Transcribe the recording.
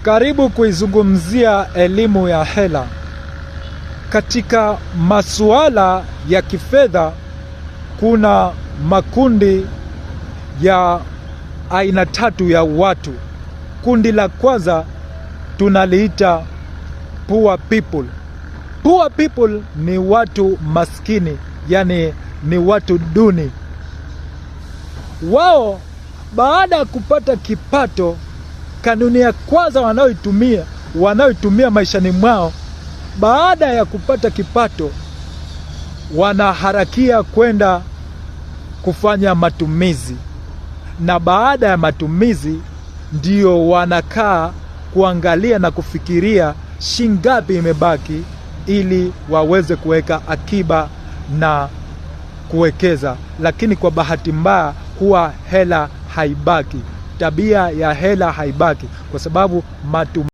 Karibu kuizungumzia elimu ya hela. Katika masuala ya kifedha kuna makundi ya aina tatu ya watu. Kundi la kwanza tunaliita poor people. Poor people ni watu maskini, yani ni watu duni. Wao baada ya kupata kipato, kanuni ya kwanza wanayoitumia maishani mwao, baada ya kupata kipato, wanaharakia kwenda kufanya matumizi, na baada ya matumizi ndio wanakaa kuangalia na kufikiria shingapi imebaki, ili waweze kuweka akiba na kuwekeza. Lakini kwa bahati mbaya huwa hela haibaki. Tabia ya hela haibaki kwa sababu